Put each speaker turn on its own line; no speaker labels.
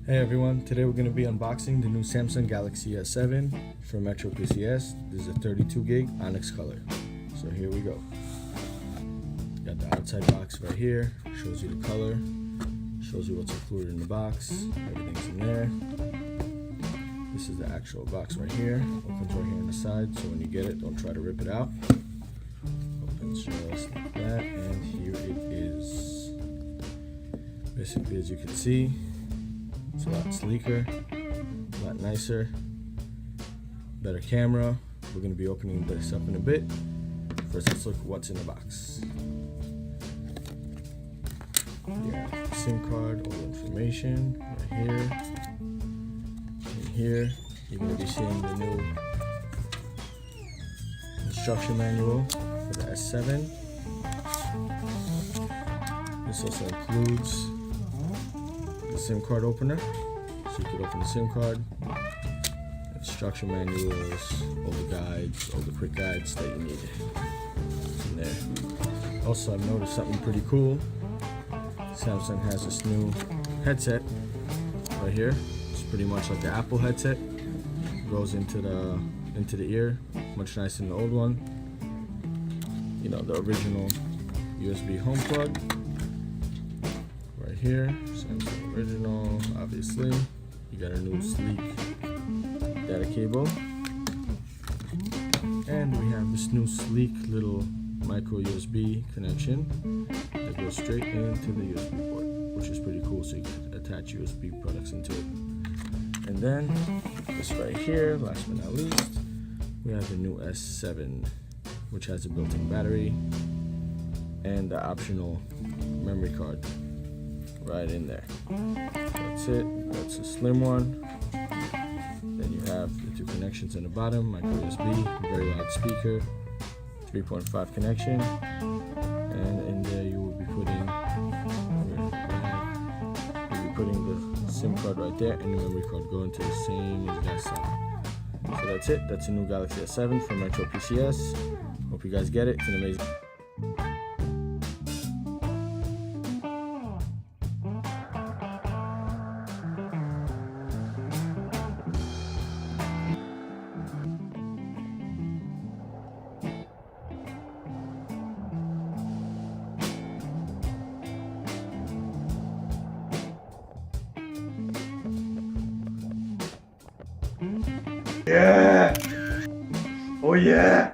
Hey everyone, today we're going to be unboxing the new Samsung Galaxy S7 from Metro PCS. This is a 32 gig Onyx color. So here we go. Got the outside box right here, shows you the color, shows you what's included in the box, everything's in there. This is the actual box right here, opens right here on the side, so when you get it, don't try to rip it out. Opens just like that, and here it is. Basically, as you can see, it's a lot sleeker, a lot nicer, better camera. We're going to be opening this up in a bit. First, let's look at what's in the box. Yeah, SIM card, all the information right here. In here, you're going to be seeing the new instruction manual for the S7. This also includes the SIM card opener, so you could open the SIM card, instruction manuals, all the guides, all the quick guides that you need. It's in there. Also, I've noticed something pretty cool. Samsung has this new headset right here. It's pretty much like the Apple headset. It goes into the ear, much nicer than the old one. You know, the original USB home plug. Right here, Samsung original, obviously. You got a new sleek data cable. And we have this new sleek little micro USB connection that goes straight into the USB port, which is pretty cool, so you can attach USB products into it. And then, this right here, last but not least, we have the new S7, which has a built-in battery and the optional memory card right in there. That's it. That's a slim one. Then you have the two connections in the bottom, micro USB, very loud speaker, 3.5 connection, and in there you will be putting the SIM card right there and the memory card going to the same as you guys saw. So that's it. That's a new Galaxy S7 from Metro PCS. Hope you guys get it. It's an amazing.
Yeah! Oh yeah!